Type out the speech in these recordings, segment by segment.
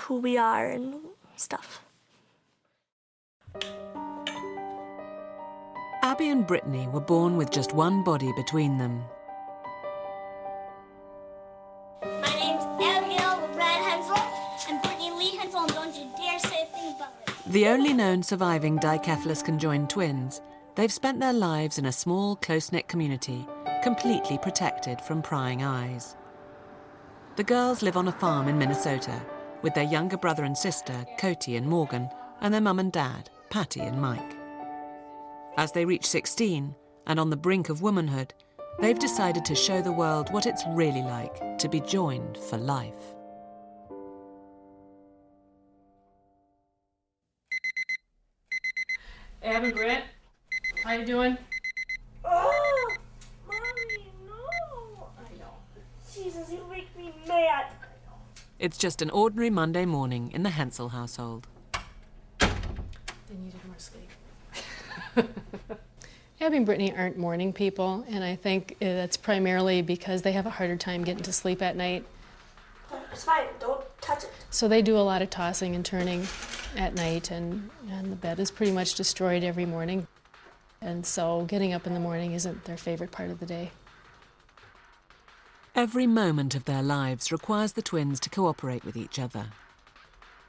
who we are and stuff. Abby and Brittany were born with just one body between them. My name's Abigail Brad Hensel and Brittany Lee Hensel, and don't you dare say a thing about it. The only known surviving dicephalous conjoined twins, they've spent their lives in a small, close-knit community, completely protected from prying eyes. The girls live on a farm in Minnesota with their younger brother and sister, Cody and Morgan, and their mum and dad, Patty and Mike. As they reach 16 and on the brink of womanhood, they've decided to show the world what it's really like to be joined for life. Ab and Britt, how you doing? Oh, Mommy, no. I know. Jesus, you make me mad. It's just an ordinary Monday morning in the Hensel household. They needed more sleep. Abby and Brittany aren't morning people, and I think that's primarily because they have a harder time getting to sleep at night. It's fine, don't touch it. So they do a lot of tossing and turning at night, and the bed is pretty much destroyed every morning. And so getting up in the morning isn't their favorite part of the day. Every moment of their lives requires the twins to cooperate with each other.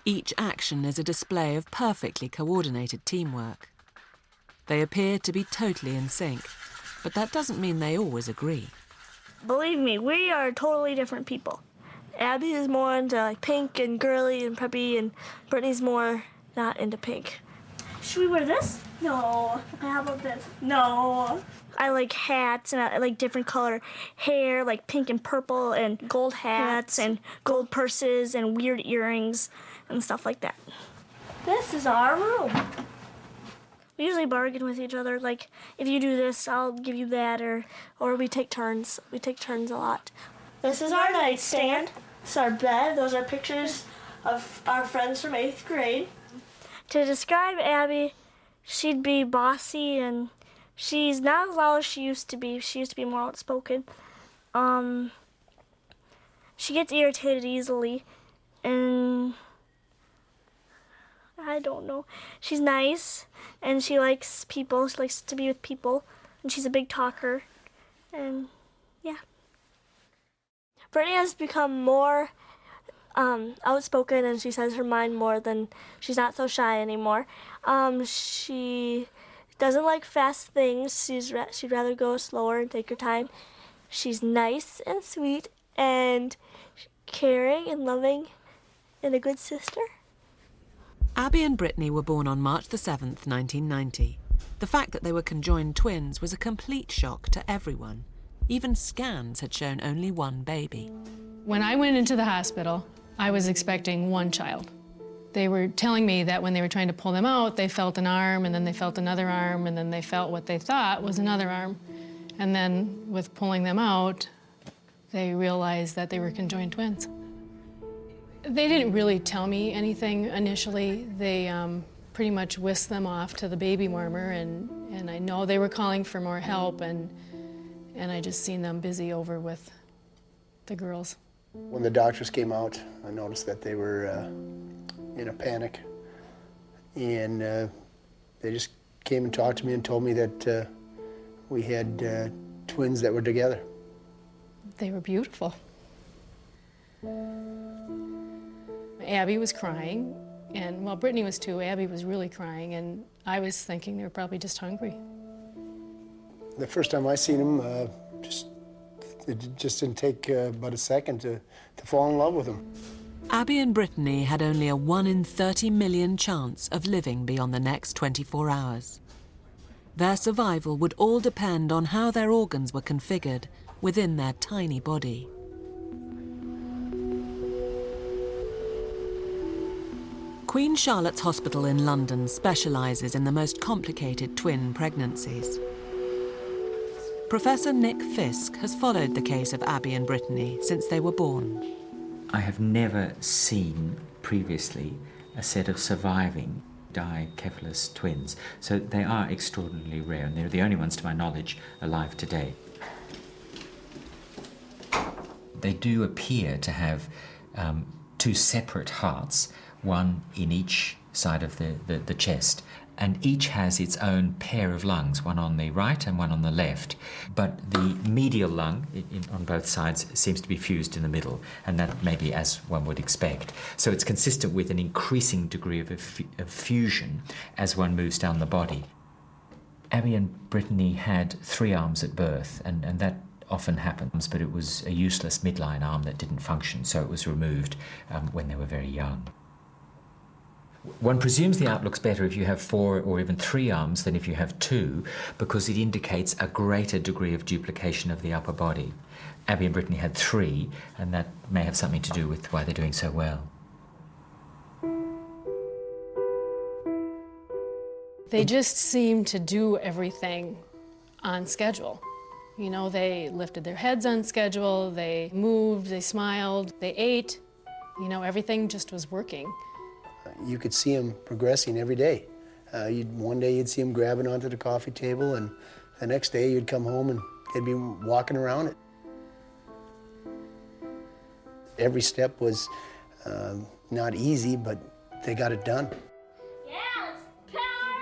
Each action is a display of perfectly coordinated teamwork. They appear to be totally in sync, but that doesn't mean they always agree. Believe me, we are totally different people. Abby is more into like pink and girly and preppy, and Brittany's more not into pink. Should we wear this? No. How about this? No. I like hats, and I like different color hair, like pink and purple, and gold hats, and gold purses, and weird earrings, and stuff like that. This is our room. We usually bargain with each other, like, if you do this, I'll give you that, or we take turns. We take turns a lot. This is our nightstand. This is our bed. Those are pictures of our friends from 8th grade. To describe Abby, she'd be bossy, and she's not as loud as she used to be. She used to be more outspoken. She gets irritated easily, and I don't know. She's nice, and she likes people. She likes to be with people, and she's a big talker, and yeah. Brittany has become more outspoken, and she says her mind more than, she's not so shy anymore. She doesn't like fast things. She'd rather go slower and take her time. She's nice and sweet and caring and loving and a good sister. Abby and Brittany were born on March the 7th, 1990. The fact that they were conjoined twins was a complete shock to everyone. Even scans had shown only one baby. When I went into the hospital, I was expecting one child. They were telling me that when they were trying to pull them out, they felt an arm, and then they felt another arm, and then they felt what they thought was another arm. And then with pulling them out, they realized that they were conjoined twins. They didn't really tell me anything initially. They pretty much whisked them off to the baby warmer, and I know they were calling for more help, and I just seen them busy over with the girls. When the doctors came out, I noticed that they were in a panic, and they just came and talked to me and told me that we had twins that were together. They were beautiful. Abby was crying, and well, Brittany was too. Abby was really crying, and I was thinking they were probably just hungry. The first time I seen him, it just didn't take but a second to fall in love with him. Abby and Brittany had only a 1 in 30 million chance of living beyond the next 24 hours. Their survival would all depend on how their organs were configured within their tiny body. Queen Charlotte's Hospital in London specialises in the most complicated twin pregnancies. Professor Nick Fisk has followed the case of Abby and Brittany since they were born. I have never seen previously a set of surviving dicephalous twins, so they are extraordinarily rare, and they're the only ones, to my knowledge, alive today. They do appear to have two separate hearts, one in each side of the chest, and each has its own pair of lungs, one on the right and one on the left. But the medial lung on both sides seems to be fused in the middle, and that may be as one would expect. So it's consistent with an increasing degree of fusion as one moves down the body. Abby and Brittany had 3 arms at birth, and that often happens, but it was a useless midline arm that didn't function, so it was removed when they were very young. One presumes the outlook's better if you have 4 or even 3 arms than if you have 2, because it indicates a greater degree of duplication of the upper body. Abby and Brittany had 3, and that may have something to do with why they're doing so well. They just seemed to do everything on schedule. You know, they lifted their heads on schedule, they moved, they smiled, they ate. You know, everything just was working. You could see them progressing every day. One day you'd see them grabbing onto the coffee table, and the next day you'd come home and they'd be walking around it. Every step was not easy, but they got it done.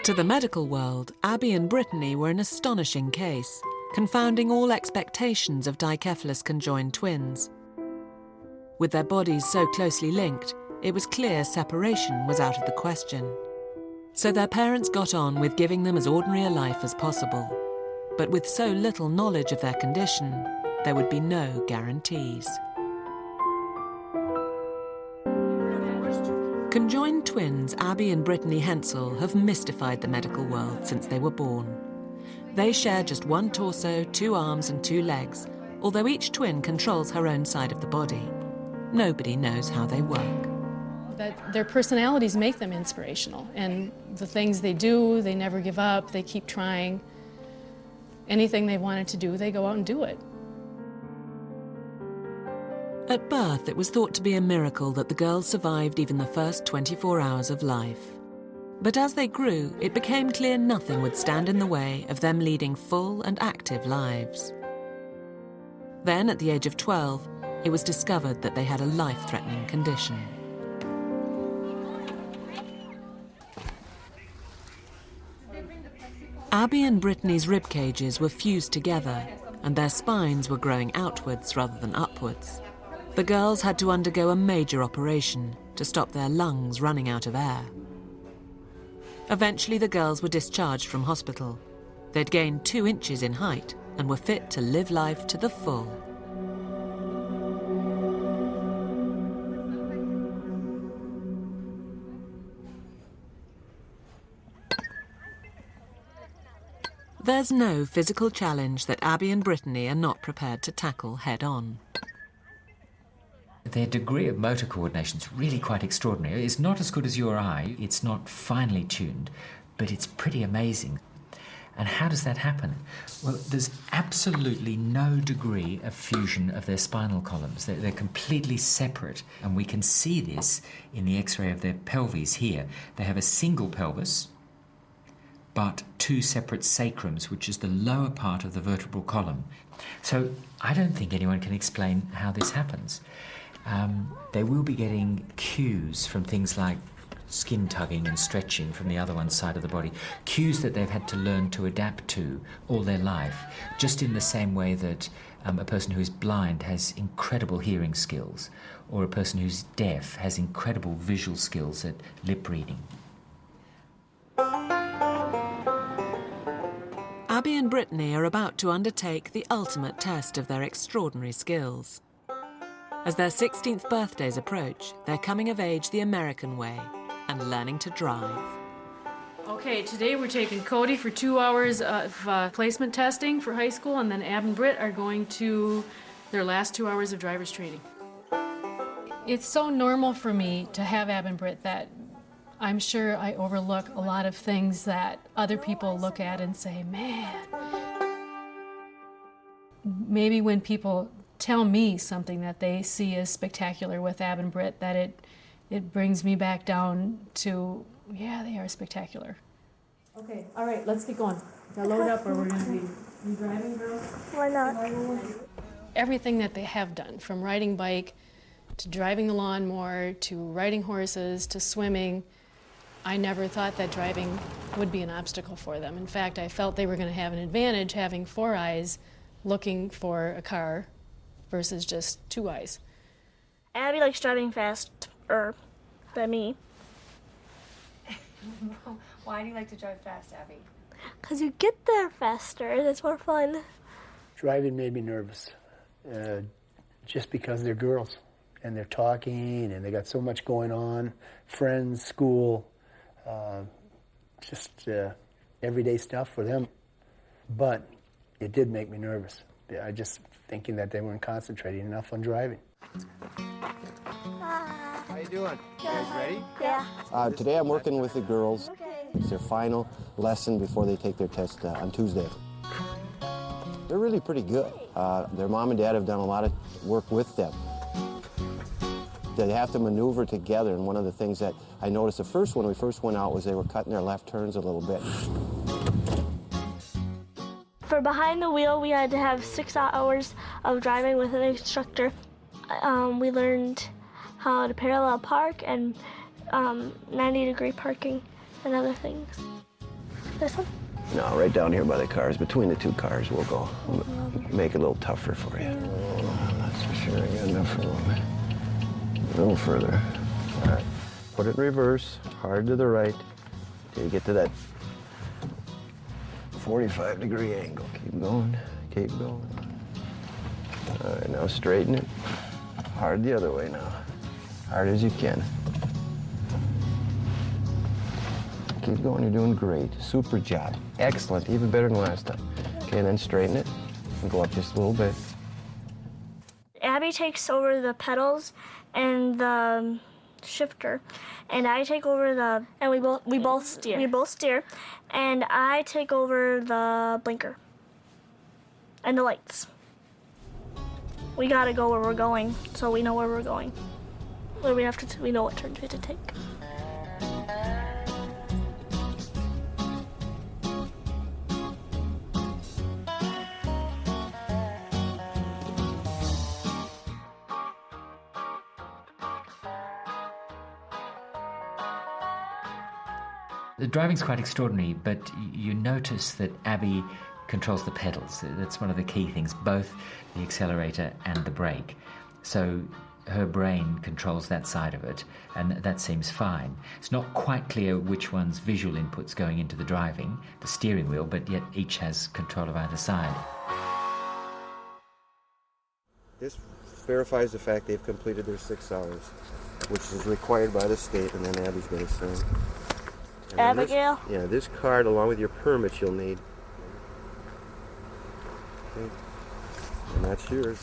To the medical world, Abby and Brittany were an astonishing case, confounding all expectations of dicephalous conjoined twins. With their bodies so closely linked, it was clear separation was out of the question. So their parents got on with giving them as ordinary a life as possible. But with so little knowledge of their condition, there would be no guarantees. Conjoined twins Abby and Brittany Hensel have mystified the medical world since they were born. They share just 1 torso, 2 arms and 2 legs, although each twin controls her own side of the body. Nobody knows how they work. That their personalities make them inspirational, and the things they do, they never give up, they keep trying. Anything they wanted to do, they go out and do it. At birth, it was thought to be a miracle that the girls survived even the first 24 hours of life. But as they grew, it became clear nothing would stand in the way of them leading full and active lives. Then, at the age of 12, it was discovered that they had a life-threatening condition. Abby and Brittany's rib cages were fused together, and their spines were growing outwards rather than upwards. The girls had to undergo a major operation to stop their lungs running out of air. Eventually, the girls were discharged from hospital. They'd gained 2 inches in height and were fit to live life to the full. There's no physical challenge that Abby and Brittany are not prepared to tackle head-on. Their degree of motor coordination is really quite extraordinary. It's not as good as your eye, it's not finely tuned, but it's pretty amazing. And how does that happen? Well, there's absolutely no degree of fusion of their spinal columns. They're completely separate, and we can see this in the X-ray of their pelvis here. They have a single pelvis, but 2 separate sacrums, which is the lower part of the vertebral column. So I don't think anyone can explain how this happens. They will be getting cues from things like skin tugging and stretching from the other one side of the body, cues that they've had to learn to adapt to all their life, just in the same way that a person who is blind has incredible hearing skills, or a person who's deaf has incredible visual skills at lip reading. Abby and Brittany are about to undertake the ultimate test of their extraordinary skills. As their 16th birthdays approach, they're coming of age the American way and learning to drive. Okay, today we're taking Cody for 2 hours of placement testing for high school, and then Ab and Britt are going to their last 2 hours of driver's training. It's so normal for me to have Ab and Britt that I'm sure I overlook a lot of things that other people look at and say, man. Maybe when people tell me something that they see as spectacular with Ab and Britt, that it brings me back down to, yeah, they are spectacular. Okay, all right, let's get going. Now load up or we're going to be driving, girls? Why not? Everything that they have done, from riding bike to driving the lawnmower, to riding horses, to swimming. I never thought that driving would be an obstacle for them. In fact, I felt they were going to have an advantage having 4 eyes looking for a car versus just 2 eyes. Abby likes driving faster than me. Why do you like to drive fast, Abby? Because you get there faster and it's more fun. Driving made me nervous, just because they're girls and they're talking and they got so much going on, friends, school, just everyday stuff for them. But it did make me nervous. I just thinking that they weren't concentrating enough on driving. How you doing? You guys ready? Yeah. Today I'm working with the girls. It's their final lesson before they take their test on Tuesday. They're really pretty good. Their mom and dad have done a lot of work with them. They have to maneuver together, and one of the things that I noticed the first when we first went out was they were cutting their left turns a little bit. For behind the wheel, we had to have 6 hours of driving with an instructor. We learned how to parallel park and 90-degree parking and other things. This one? No, right down here by the cars, between the 2 cars, we'll go. Make it a little tougher for you. That's for sure. I got enough for a little bit. A little further. All right. Put it in reverse, hard to the right, till you get to that 45-degree angle. Keep going, keep going. All right, now straighten it. Hard the other way now. Hard as you can. Keep going, you're doing great. Super job. Excellent, even better than last time. Okay, and then straighten it and go up just a little bit. Abby takes over the pedals and the shifter, and I take over and we both steer. We both steer, and I take over the blinker and the lights. We gotta go where we're going, so we know where we're going. Where we have to, we know what turns we have to take. The driving's quite extraordinary, but you notice that Abby controls the pedals. That's one of the key things, both the accelerator and the brake. So her brain controls that side of it, and that seems fine. It's not quite clear which one's visual input's going into the driving, the steering wheel, but yet each has control of either side. This verifies the fact they've completed their 6 hours, which is required by the state, and then Abby's going to sign. Abigail? This card, along with your permit, you'll need. Okay. And that's yours.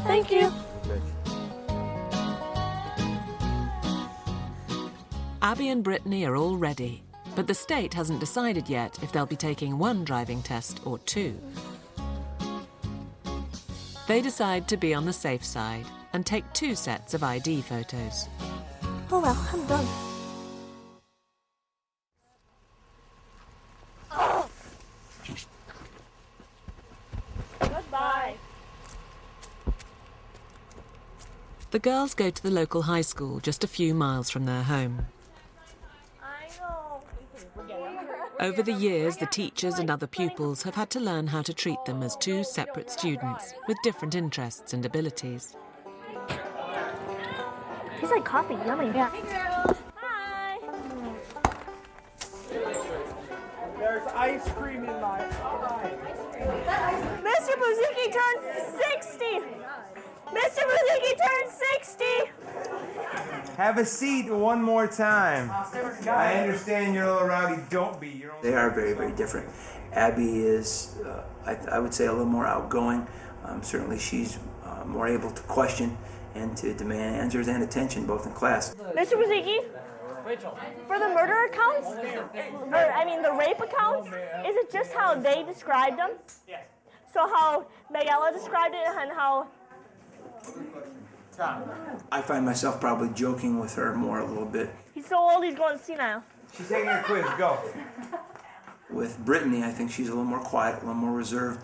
Thank you. Okay. Abby and Brittany are all ready, but the state hasn't decided yet if they'll be taking 1 driving test or 2. They decide to be on the safe side and take 2 sets of ID photos. Oh well, I'm done. Goodbye. The girls go to the local high school just a few miles from their home. I know. Over the years, the teachers and other pupils have had to learn how to treat them as 2 separate students with different interests and abilities. Tastes like coffee. Yummy. Yeah. Hey, girls. Hi. There's ice cream in my eye. Mr. Buzuki turned 60. Mr. Buzuki turned 60. Have a seat one more time. I understand you're a little rowdy. Don't be. They are very, very different. Abby is, I would say, a little more outgoing. Certainly she's more able to question and to demand answers and attention, both in class. Mr. Buzuki, for the murder accounts, the rape accounts, is it just how they described them? Yes. So how Megala described it and how... I find myself probably joking with her more a little bit. He's so old he's going senile. She's taking her quiz. Go. With Brittany, I think she's a little more quiet, a little more reserved,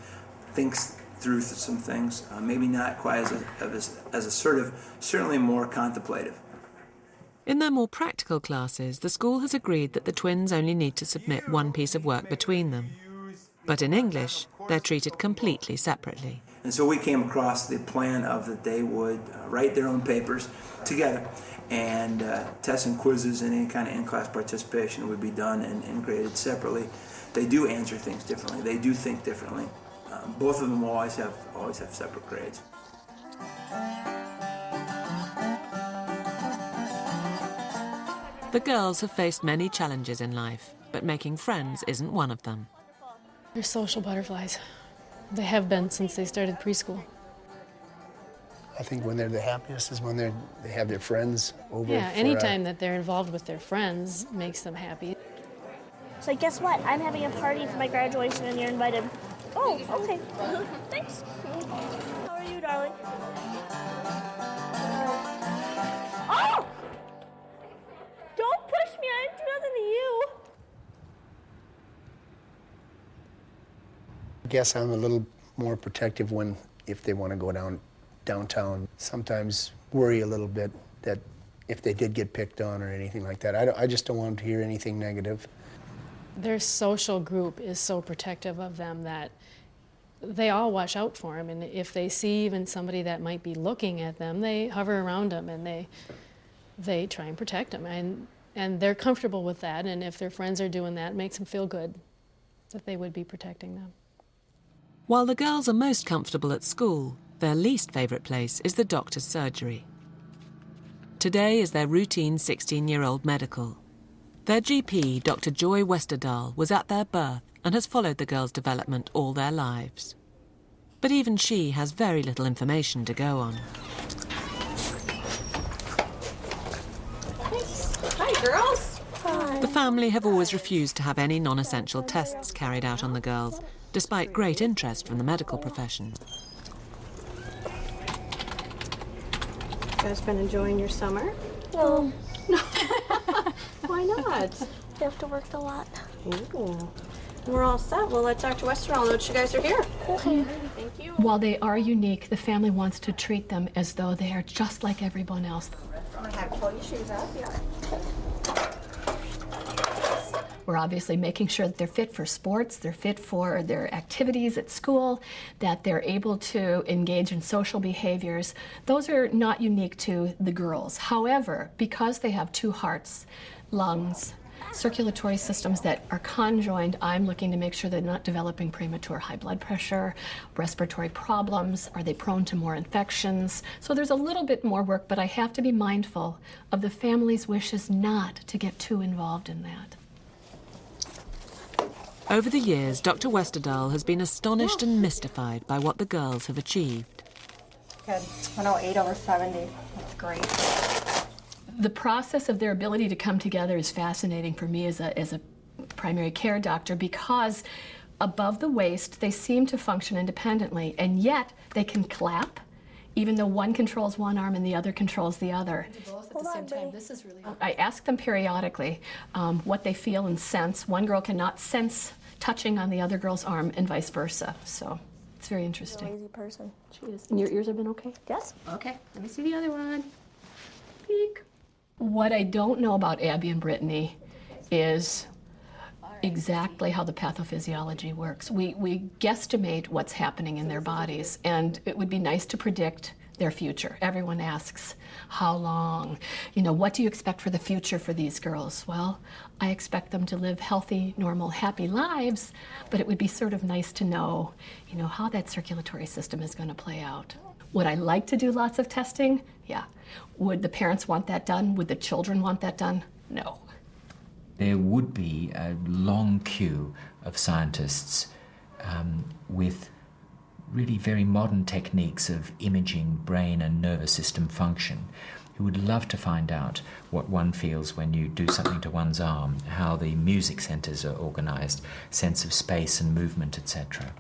thinks through some things. Maybe not quite as assertive, certainly more contemplative. In their more practical classes, the school has agreed that the twins only need to submit one piece of work between them. But in English, they're treated completely separately. And so we came across the plan of that they would write their own papers together, and tests and quizzes and any kind of in-class participation would be done and graded separately. They do answer things differently. They do think differently. Both of them will always have separate grades. The girls have faced many challenges in life, but making friends isn't one of them. They're social butterflies. They have been since they started preschool. I think when they're the happiest is when they have their friends over. Yeah, anytime that they're involved with their friends makes them happy. So guess what? I'm having a party for my graduation and you're invited. Oh, okay. Thanks. How are you, darling? Oh! Don't push me. I didn't do nothing to you. I guess I'm a little more protective if they want to go downtown. Sometimes worry a little bit that if they did get picked on or anything like that. I just don't want to hear anything negative. Their social group is so protective of them that they all watch out for them. And if they see even somebody that might be looking at them, they hover around them and they try and protect them. And they're comfortable with that. And if their friends are doing that, it makes them feel good that they would be protecting them. While the girls are most comfortable at school, their least favourite place is the doctor's surgery. Today is their routine 16-year-old medical. Their GP, Dr. Joy Westerdahl, was at their birth and has followed the girls' development all their lives. But even she has very little information to go on. Hi, girls. Hi. The family have always refused to have any non-essential tests carried out on the girls, despite great interest from the medical profession. You guys been enjoying your summer? No. Why not? You have to work a lot. Ooh. We're all set. We'll let Dr. Westerdahl know that you guys are here. Okay. Thank you. While they are unique, the family wants to treat them as though they are just like everyone else. I'm gonna have to pull your shoes up. Yeah. We're obviously making sure that they're fit for sports, they're fit for their activities at school, that they're able to engage in social behaviors. Those are not unique to the girls. However, because they have two hearts, lungs, circulatory systems that are conjoined, I'm looking to make sure they're not developing premature high blood pressure, respiratory problems, are they prone to more infections? So there's a little bit more work, but I have to be mindful of the family's wishes not to get too involved in that. Over the years, Dr. Westerdahl has been astonished and mystified by what the girls have achieved. Good. 108 over 70. That's great. The process of their ability to come together is fascinating for me as a primary care doctor, because above the waist, they seem to function independently, and yet they can clap, even though one controls one arm and the other controls the other. Both at the same time. This is really. I ask them periodically what they feel and sense. One girl cannot sense touching on the other girl's arm and vice versa. So it's very interesting. Lazy person. She is. And your ears have been okay? Yes. Okay, let me see the other one. Peek. What I don't know about Abby and Brittany is exactly how the pathophysiology works. We guesstimate what's happening in their bodies, and it would be nice to predict their future. Everyone asks, how long? You know, what do you expect for the future for these girls? Well, I expect them to live healthy, normal, happy lives, but it would be sort of nice to know, you know, how that circulatory system is going to play out. Would I like to do lots of testing? Yeah. Would the parents want that done? Would the children want that done? No. There would be a long queue of scientists with really very modern techniques of imaging brain and nervous system function who would love to find out what one feels when you do something to one's arm, how the music centers are organized, sense of space and movement, etc.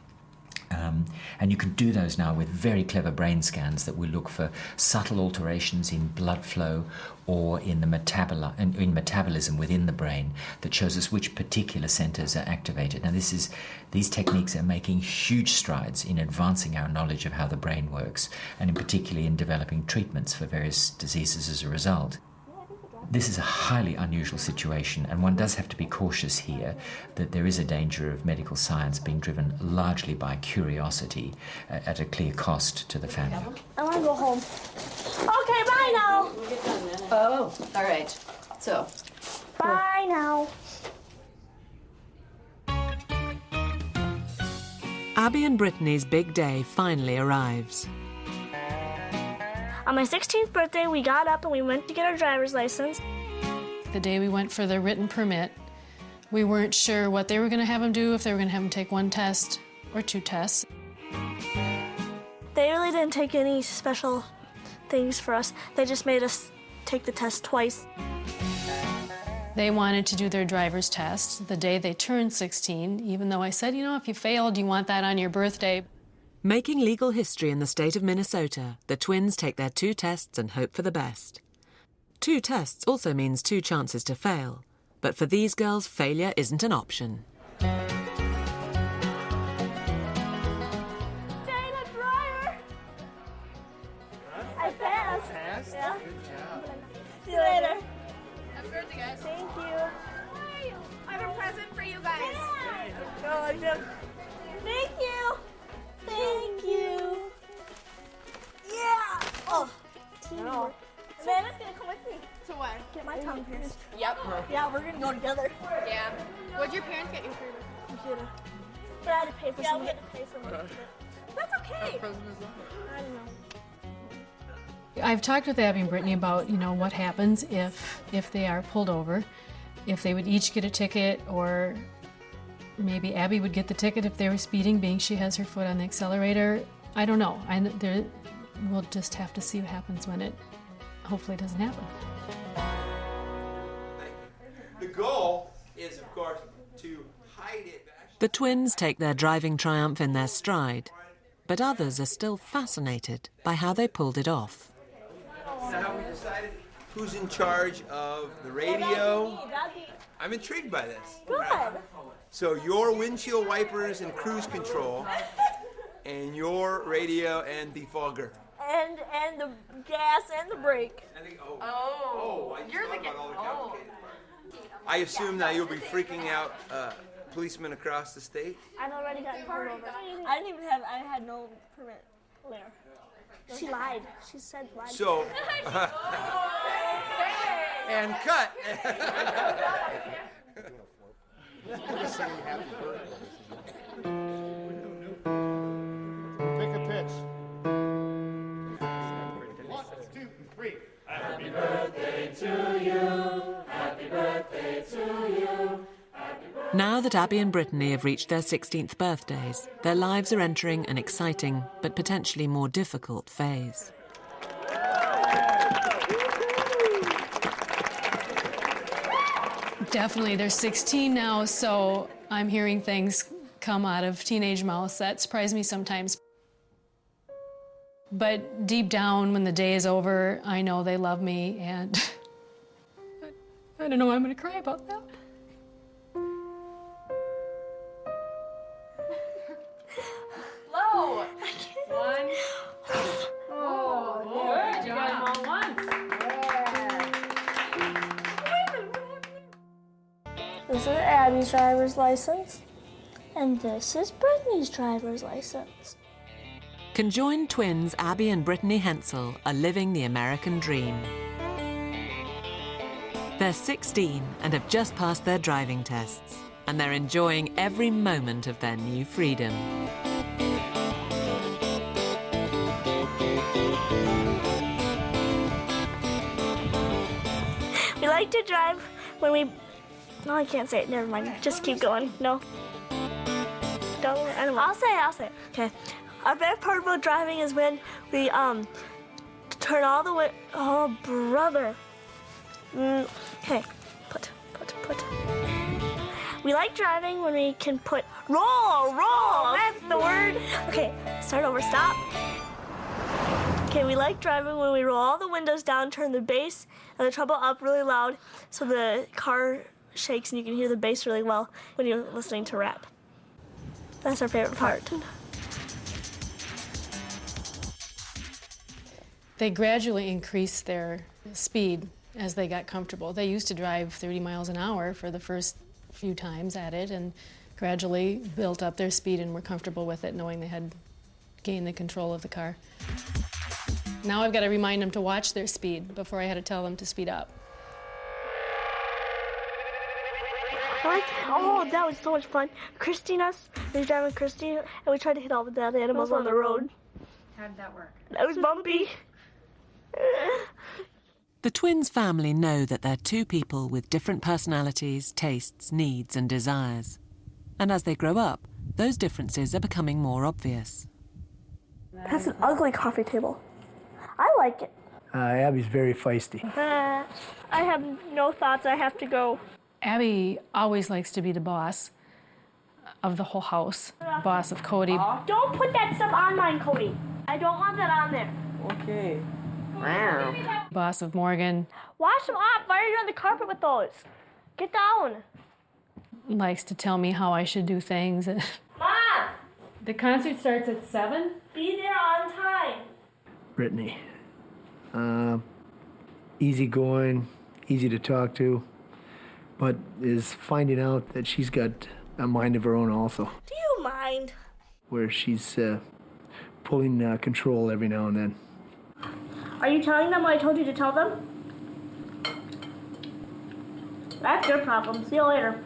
And you can do those now with very clever brain scans that will look for subtle alterations in blood flow or in the metabolism within the brain that shows us which particular centers are activated. Now these techniques are making huge strides in advancing our knowledge of how the brain works, and in particularly in developing treatments for various diseases as a result. This is a highly unusual situation, and one does have to be cautious here that there is a danger of medical science being driven largely by curiosity at a clear cost to the family. I want to go home. Okay, bye now. Oh, all right. So, Bye now. Abby and Brittany's big day finally arrives. On my 16th birthday, we got up and we went to get our driver's license. The day we went for the written permit, we weren't sure what they were going to have him do, if they were going to have him take one test or two tests. They really didn't take any special things for us. They just made us take the test twice. They wanted to do their driver's test the day they turned 16, even though I said, you know, if you failed, you want that on your birthday. Making legal history in the state of Minnesota, the twins take their 2 tests and hope for the best. 2 tests also means 2 chances to fail. But for these girls, failure isn't an option. Dana Dryer! I passed. Yeah. See you later. happy birthday, guys. Thank you. I have a present for you guys. Thank you. Thank you. Yeah. Oh. Teamwork. Amanda's gonna come with me. To what? Get my tongue pierced. Yep. Yeah, we're gonna go together. Yeah. What'd your parents get you for? Computer. But I had to pay for some. We had to pay for most of it. That's okay. I don't know. I've talked with Abby and Brittany about, you know, what happens if they are pulled over, if they would each get a ticket, or maybe Abby would get the ticket if they were speeding, being she has her foot on the accelerator. I don't know. We'll just have to see what happens when it hopefully doesn't happen. The goal is, of course, to hide it. The twins take their driving triumph in their stride, but others are still fascinated by how they pulled it off. Is that how we decided who's in charge of the radio? I'm intrigued by this. Good. So your windshield wipers and cruise control, and your radio and defogger. And the gas and the brake. I assume now you'll be freaking out policemen across the state. I've already gotten pulled over. I had no permit there. She lied. She said lied. So, and cut. Take a pitch. 1, 2, 3. Happy birthday to you. Happy birthday to you. Now that Abby and Brittany have reached their 16th birthdays, their lives are entering an exciting but potentially more difficult phase. Definitely, they're 16 now, so I'm hearing things come out of teenage mouths that surprise me sometimes. But deep down, when the day is over, I know they love me, and I don't know why I'm gonna cry about that. Low. 1. Oh, good job. All once. This is Abby's driver's license, and this is Brittany's driver's license. Conjoined twins Abby and Brittany Hensel are living the American dream. They're 16 and have just passed their driving tests, and they're enjoying every moment of their new freedom. We like to drive when we... No, I can't say it. Never mind. Just keep going. No. Don't. I don't know. I'll say it. Okay. Our favorite part about driving is when we turn all the way. Oh, brother. Okay. Put. We like driving when we can put roll, that's the word. Okay, start over, stop. Okay, we like driving when we roll all the windows down, turn the bass and the treble up really loud so the car shakes and you can hear the bass really well when you're listening to rap. That's our favorite part. They gradually increased their speed as they got comfortable. They used to drive 30 miles an hour for the first few times at it and gradually built up their speed and were comfortable with it, knowing they had gained the control of the car. Now I've got to remind them to watch their speed before I had to tell them to speed up. Oh, that was so much fun. Christy and us, we was driving Christy, and we tried to hit all the dead animals on the road. How did that work? That was bumpy. The twins' family know that they're two people with different personalities, tastes, needs and desires. And as they grow up, those differences are becoming more obvious. That's an ugly coffee table. I like it. Abby's very feisty. I have no thoughts. I have to go. Abby always likes to be the boss of the whole house, boss of Cody. Don't put that stuff on mine, Cody. I don't want that on there. Okay. Boss of Morgan. Wash them off. Why are you on the carpet with those? Get down. Likes to tell me how I should do things. Mom! The concert starts at 7? Be there on time. Brittany. Easygoing, easy to talk to, but is finding out that she's got a mind of her own also, Do you mind? where she's pulling control every now and then. Are you telling them what I told you to tell them? That's your problem. See you later.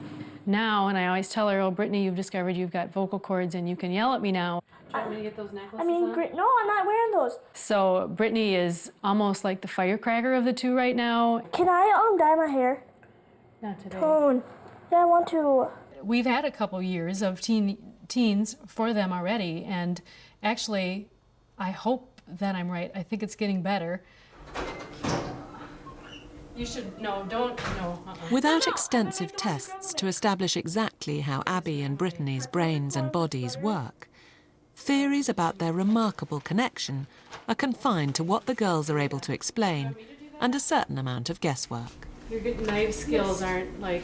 Now, and I always tell her, oh, Brittany, you've discovered you've got vocal cords and you can yell at me now. Do you want me to get those necklaces I mean, on? no, I'm not wearing those. So Brittany is almost like the firecracker of the two right now. Can I dye my hair? Not today. Tone. Yeah, I want to. We've had a couple years of teens for them already, and actually, I hope that I'm right. I think it's getting better. You should, no, don't, no. Without extensive tests to establish exactly how Abby and Brittany's brains and bodies work, theories about their remarkable connection are confined to what the girls are able to explain and a certain amount of guesswork. Your good knife skills aren't, like,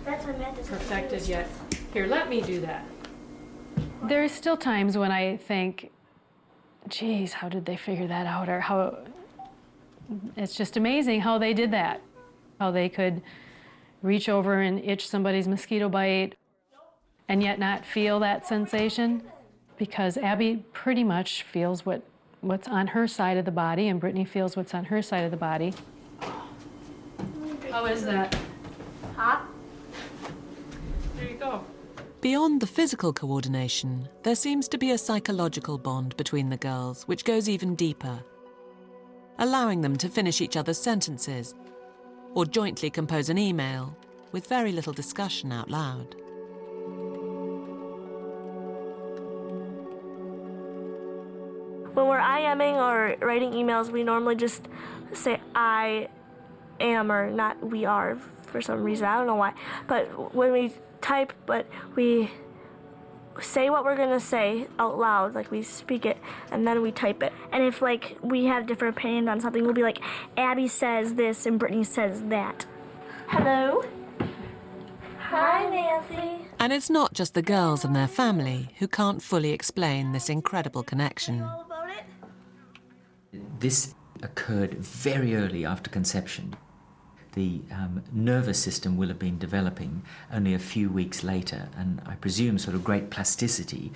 That's what I meant to say. perfected yet. Here, let me do that. There's still times when I think, geez, how did they figure that out? Or how, it's just amazing how they did that. How they could reach over and itch somebody's mosquito bite and yet not feel that sensation. Because Abby pretty much feels what's on her side of the body and Brittany feels what's on her side of the body. How is that? Hot? There you go. Beyond the physical coordination, there seems to be a psychological bond between the girls which goes even deeper, allowing them to finish each other's sentences or jointly compose an email with very little discussion out loud. When we're IMing or writing emails, we normally just say I am or not we are for some reason. I don't know why. But when we type, we say what we're gonna say out loud, like we speak it, and then we type it. And if like we have different opinions on something, we'll be like, Abby says this and Brittany says that. Hello? Hi, Nancy. And it's not just the girls and their family who can't fully explain this incredible connection. All about it? This occurred very early after conception. The nervous system will have been developing only a few weeks later, and I presume sort of great plasticity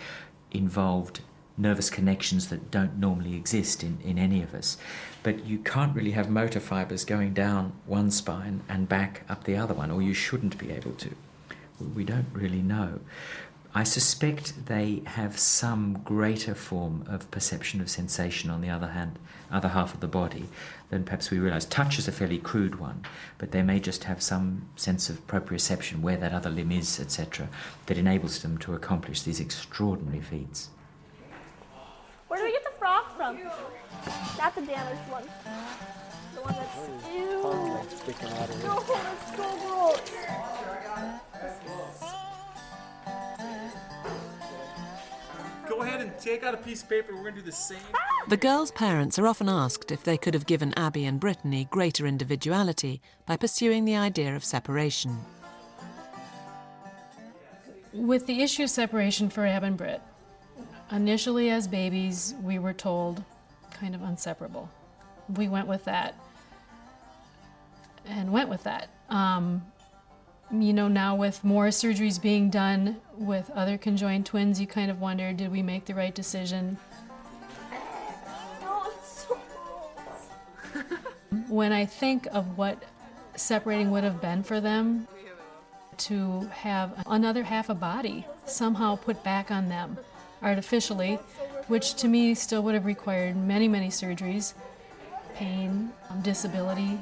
involved nervous connections that don't normally exist in any of us. But you can't really have motor fibres going down one spine and back up the other one, or you shouldn't be able to. We don't really know. I suspect they have some greater form of perception of sensation on the other half of the body than perhaps we realise. Touch is a fairly crude one, but they may just have some sense of proprioception, where that other limb is, etc., that enables them to accomplish these extraordinary feats. Where do we get the frog from? Not the damaged one. The one that's... Ew. Sticking out of it. No, that's so gross. This is take out a piece of paper. We're gonna do the same. The girls' parents are often asked if they could have given Abby and Brittany greater individuality by pursuing the idea of separation. With the issue of separation for Ab and Britt, initially as babies, we were told kind of inseparable. We went with that and went with that. You know, now with more surgeries being done with other conjoined twins, you kind of wonder, did we make the right decision? No, it's so gross. When I think of what separating would have been for them, to have another half a body somehow put back on them artificially, which to me still would have required many, many surgeries, pain, disability.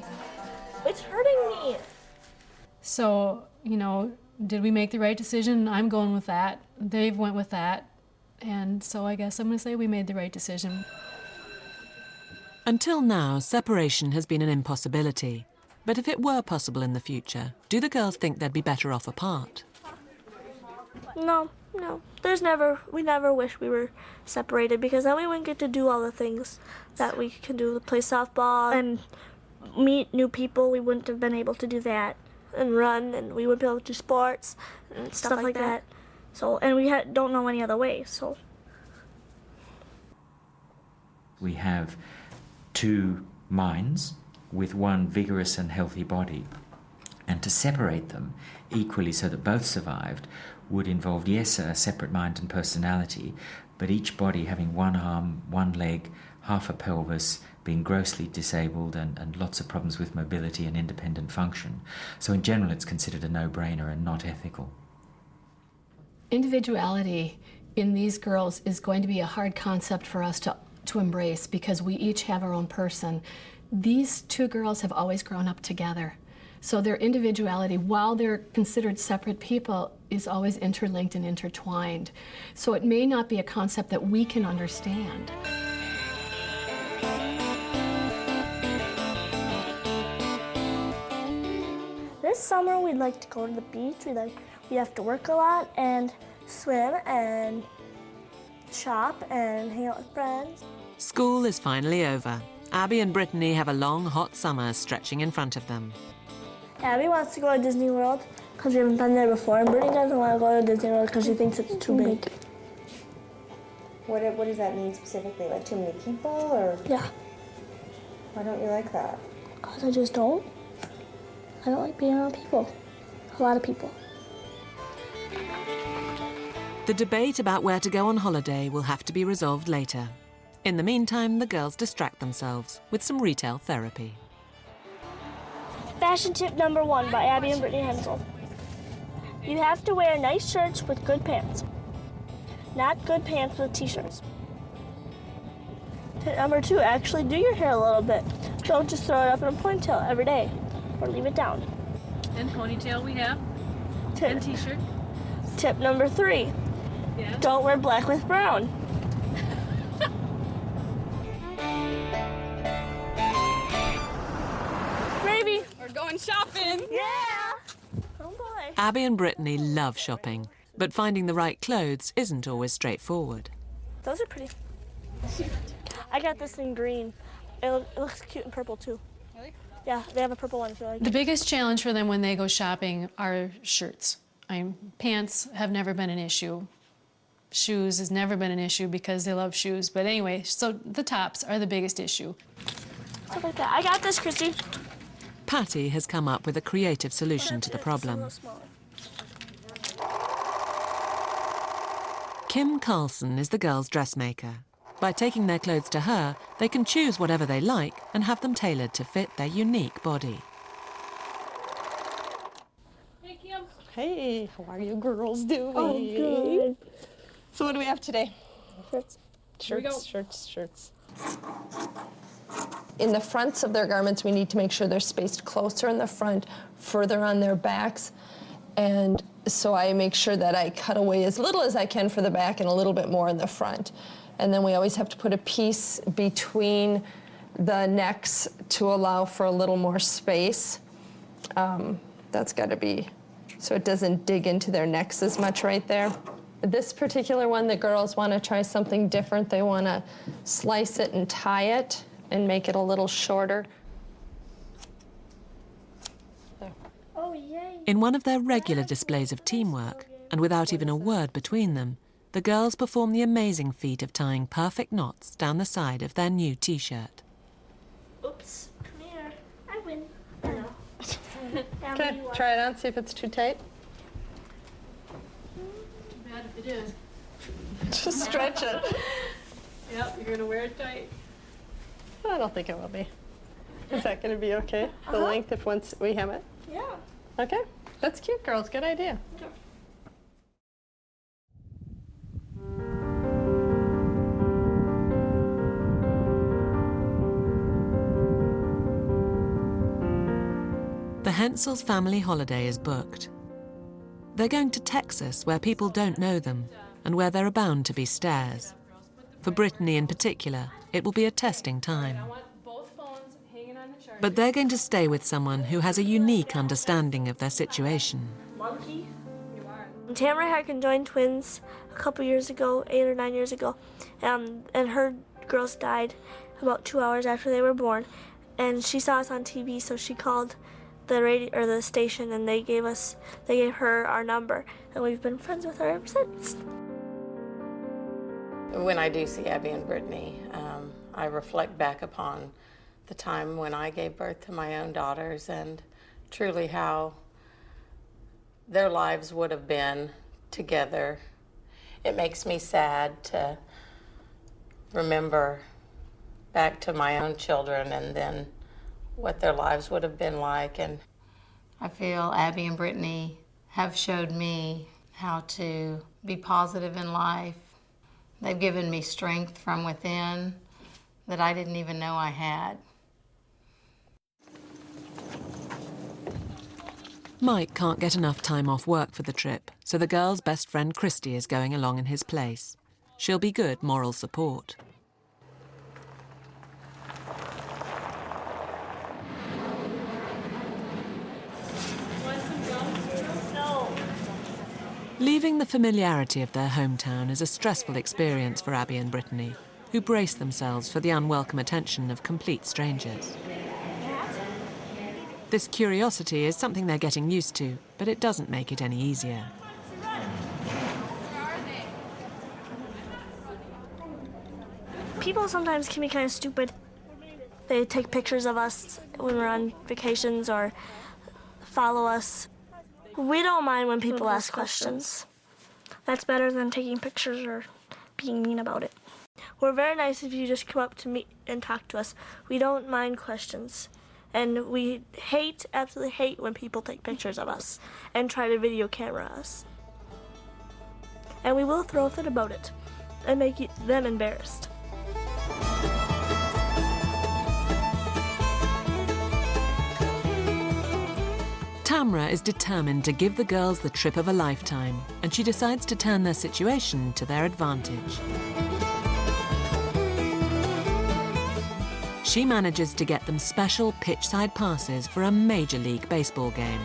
It's hurting me. So, you know, did we make the right decision? I'm going with that. Dave went with that. And so I guess I'm going to say we made the right decision. Until now, separation has been an impossibility. But if it were possible in the future, do the girls think they'd be better off apart? No. We never wish we were separated, because then we wouldn't get to do all the things that we can do, play softball and meet new people. We wouldn't have been able to do that, and run, and we wouldn't be able to do sports and stuff like that. So, and we don't know any other way, so. We have two minds with one vigorous and healthy body. And to separate them equally so that both survived would involve, yes, a separate mind and personality, but each body having one arm, one leg, half a pelvis, being grossly disabled and lots of problems with mobility and independent function. So in general, it's considered a no-brainer and not ethical. Individuality in these girls is going to be a hard concept for us to embrace, because we each have our own person. These two girls have always grown up together. So their individuality, while they're considered separate people, is always interlinked and intertwined. So it may not be a concept that we can understand. This summer we'd like to go to the beach. We have to work a lot and swim and shop and hang out with friends. School is finally over. Abby and Brittany have a long, hot summer stretching in front of them. Abby wants to go to Disney World because we haven't been there before, and Brittany doesn't want to go to Disney World because she thinks it's too big. What does that mean specifically? Like too many people, or? Yeah. Why don't you like that? Because I just don't. I don't like being around people. A lot of people. The debate about where to go on holiday will have to be resolved later. In the meantime, the girls distract themselves with some retail therapy. Fashion tip number 1 by Abby and Brittany Hensel. You have to wear nice shirts with good pants, not good pants with t-shirts. Tip number 2, actually do your hair a little bit. Don't just throw it up in a ponytail every day, or leave it down. And ponytail we have, and t-shirt. Tip number 3, Yeah. don't wear black with brown. Maybe. We're going shopping. Yeah. Oh boy. Abby and Brittany love shopping, but finding the right clothes isn't always straightforward. Those are pretty. I got this in green. It looks cute in purple too. Really? Yeah, they have a purple one if you like. The biggest challenge for them when they go shopping are shirts. Pants have never been an issue. Shoes has never been an issue because they love shoes. But anyway, so the tops are the biggest issue. Stuff like that. I got this, Chrissy. Patty has come up with a creative solution to the problem. Kim Carlson is the girls' dressmaker. By taking their clothes to her, they can choose whatever they like and have them tailored to fit their unique body. Hey, Kim. Hey, how are you girls doing? Oh, good. So what do we have today? Shirts. we go. Shirts. In the fronts of their garments, we need to make sure they're spaced closer in the front, further on their backs. And so I make sure that I cut away as little as I can for the back and a little bit more in the front. And then we always have to put a piece between the necks to allow for a little more space. That's got to be, so it doesn't dig into their necks as much right there. This particular one, the girls want to try something different. They want to slice it and tie it and make it a little shorter. Oh, yay. In one of their regular displays of teamwork, and without even a word between them, the girls perform the amazing feat of tying perfect knots down the side of their new T-shirt. Oops, come here. I win. I know. Okay, try it on, see if it's too tight. Too bad if it is. Just stretch it. Yep, you're gonna wear it tight. I don't think it will be. Is that going to be okay? The length if once we hem it? Yeah. Okay, that's cute, girls. Good idea. Okay. The Hensels family holiday is booked. They're going to Texas, where people don't know them, and where there are bound to be stares. For Brittany in particular, it will be a testing time. But they're going to stay with someone who has a unique understanding of their situation. Monkey. Tamara had conjoined twins a couple years ago, 8 or 9 years ago, and her girls died about 2 hours after they were born. And she saw us on TV, so she called the radio or the station, and they gave her our number, and we've been friends with her ever since. When I do see Abby and Brittany, I reflect back upon the time when I gave birth to my own daughters and truly how their lives would have been together. It makes me sad to remember back to my own children and then what their lives would have been like. And I feel Abby and Brittany have showed me how to be positive in life. They've given me strength from within that I didn't even know I had. Mike can't get enough time off work for the trip, so the girl's best friend Christy is going along in his place. She'll be good moral support. Leaving the familiarity of their hometown is a stressful experience for Abby and Brittany, who brace themselves for the unwelcome attention of complete strangers. This curiosity is something they're getting used to, but it doesn't make it any easier. People sometimes can be kind of stupid. They take pictures of us when we're on vacations or follow us. We don't mind when people ask questions. That's better than taking pictures or being mean about it. We're very nice if you just come up to me and talk to us. We don't mind questions. And we absolutely hate when people take pictures of us and try to video camera us. And we will throw a fit about it and make them embarrassed. Tamra is determined to give the girls the trip of a lifetime, and she decides to turn their situation to their advantage. She manages to get them special pitch-side passes for a Major League Baseball game.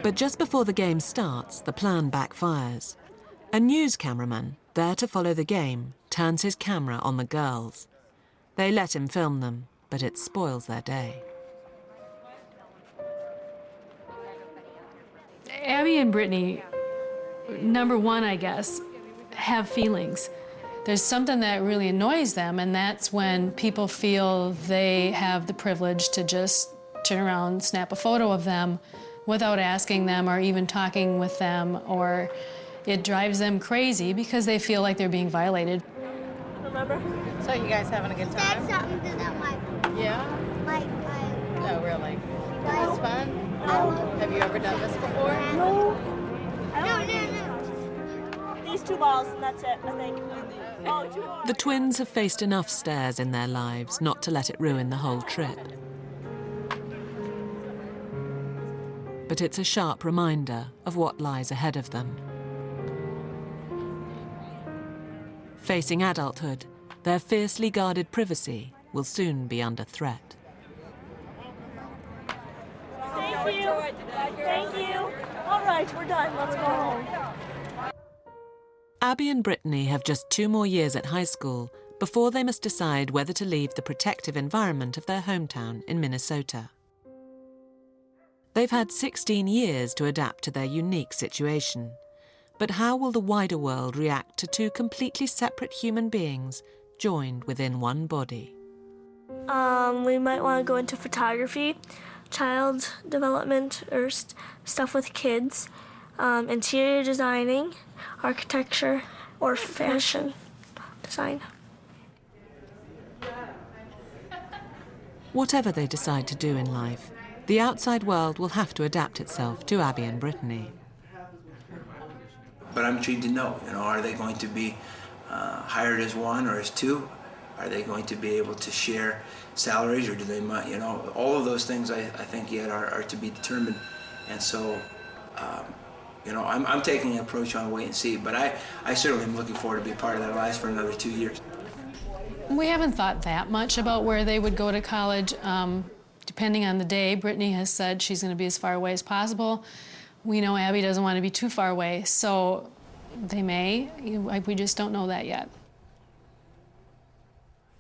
But just before the game starts, the plan backfires. A news cameraman, there to follow the game, turns his camera on the girls. They let him film them, but it spoils their day. Abby and Brittany, number one, I guess, have feelings. There's something that really annoys them, and that's when people feel they have the privilege to just turn around, snap a photo of them without asking them or even talking with them, or it drives them crazy because they feel like they're being violated. Remember? So you guys having a good time? That's something that Yeah? Oh, really? It's fun? Have you ever done this before? No. These 2 balls, and that's it, I think. Oh, 2 more. The twins have faced enough stares in their lives not to let it ruin the whole trip. But it's a sharp reminder of what lies ahead of them. Facing adulthood, their fiercely guarded privacy will soon be under threat. Thank you. Thank you. All right, we're done. Let's go home. Abby and Brittany have just 2 more years at high school before they must decide whether to leave the protective environment of their hometown in Minnesota. They've had 16 years to adapt to their unique situation. But how will the wider world react to 2 completely separate human beings joined within one body? We might want to go into photography, child development, or stuff with kids, interior designing, architecture, or fashion design. Whatever they decide to do in life, the outside world will have to adapt itself to Abby and Brittany. But I'm intrigued to know, are they going to be hired as 1 or as 2? Are they going to be able to share salaries, or do they, all of those things I think yet are to be determined. And so, I'm taking an approach on wait and see, but I certainly am looking forward to be part of their lives for another 2 years. We haven't thought that much about where they would go to college. Depending on the day, Brittany has said she's going to be as far away as possible. We know Abby doesn't want to be too far away, so they may. We just don't know that yet.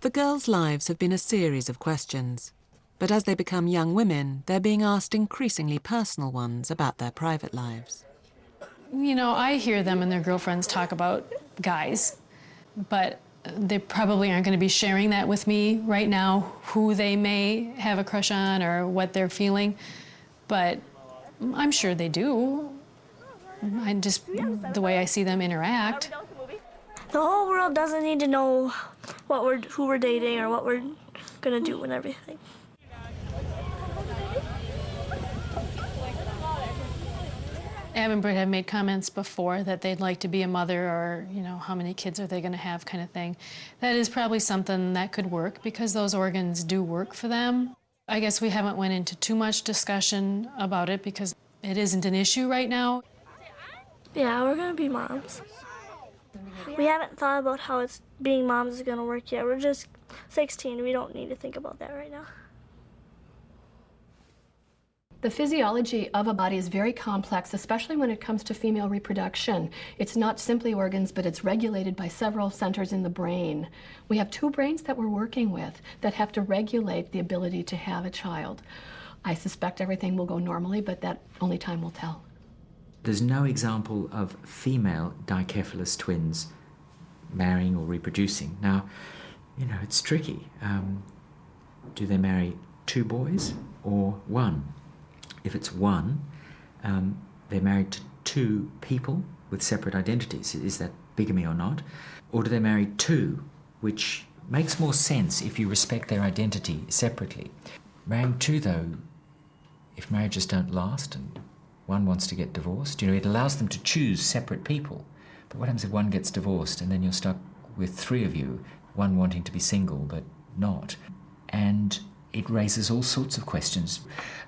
The girls' lives have been a series of questions, but as they become young women, they're being asked increasingly personal ones about their private lives. I hear them and their girlfriends talk about guys, but they probably aren't going to be sharing that with me right now, who they may have a crush on or what they're feeling, but I'm sure they do. The way I see them interact. The whole world doesn't need to know who we're dating or what we're gonna do and everything. Ab and Britt have made comments before that they'd like to be a mother, or how many kids are they going to have, kind of thing. That is probably something that could work because those organs do work for them. I guess we haven't went into too much discussion about it because it isn't an issue right now. Yeah, we're gonna be moms. We haven't thought about how being moms is gonna work yet. We're just 16. We don't need to think about that right now. The physiology of a body is very complex, especially when it comes to female reproduction. It's not simply organs, but it's regulated by several centers in the brain. We have 2 brains that we're working with that have to regulate the ability to have a child. I suspect everything will go normally, but that only time will tell. There's no example of female dicephalous twins marrying or reproducing. Now, it's tricky. Do they marry 2 boys or 1? If it's 1, they're married to 2 people with separate identities. Is that bigamy or not? Or do they marry 2, which makes more sense if you respect their identity separately. Marrying 2, though, if marriages don't last and one wants to get divorced, it allows them to choose separate people. But what happens if one gets divorced and then you're stuck with 3 of you, one wanting to be single but not? And it raises all sorts of questions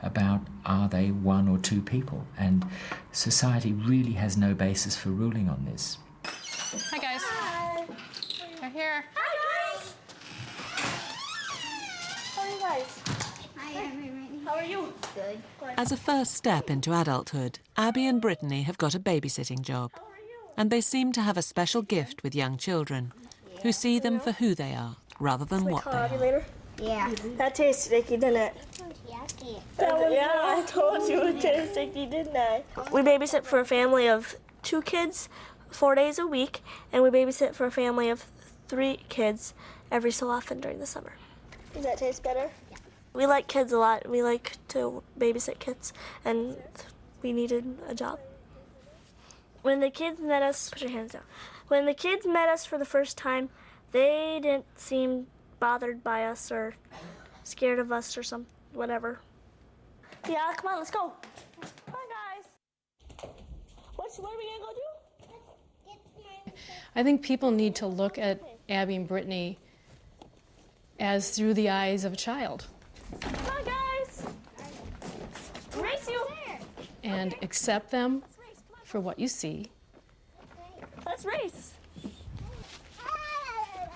about, are they 1 or 2 people? And society really has no basis for ruling on this. Hi, guys. Hi. We're here. Hi, guys. How are you guys? Hi, everybody. How are you? Good. As a first step into adulthood, Abby and Brittany have got a babysitting job. And they seem to have a special gift with young children, who see them for who they are, rather than what they are. Later? Yeah. That tastes sticky, didn't it? Yucky. Yeah, I told you it tastes sticky, didn't I? We babysit for a family of 2 kids 4 days a week, and we babysit for a family of 3 kids every so often during the summer. Does that taste better? Yeah. We like kids a lot. We like to babysit kids, and we needed a job. When the kids met us, put your hands down. When the kids met us for the first time, they didn't seem bothered by us or scared of us or whatever. Yeah, come on, let's go. Come on, guys. What are we gonna go do? I think people need to look at Abby and Brittany as through the eyes of a child. Come on, guys. Race you. And accept them for what you see. Let's race. I'm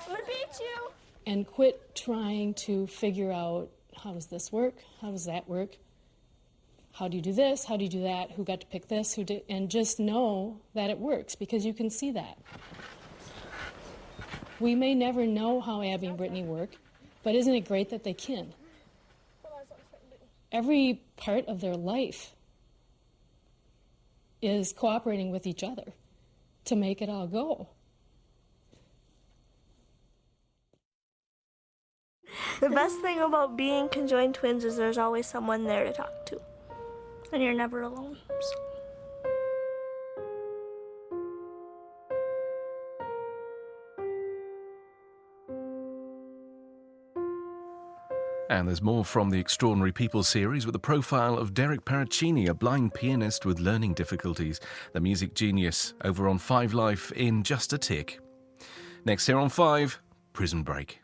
gonna beat you. And quit trying to figure out, how does this work? How does that work? how do you do this, how do you do that, who got to pick this, who did, and just know that it works because you can see that. We may never know how Abby and Brittany work, but isn't it great that they can? Every part of their life is cooperating with each other to make it all go. The best thing about being conjoined twins is there's always someone there to talk to, and you're never alone. So. And there's more from the Extraordinary People series with a profile of Derek Paracchini, a blind pianist with learning difficulties, the music genius, over on 5 Life in just a tick. Next here on 5, Prison Break.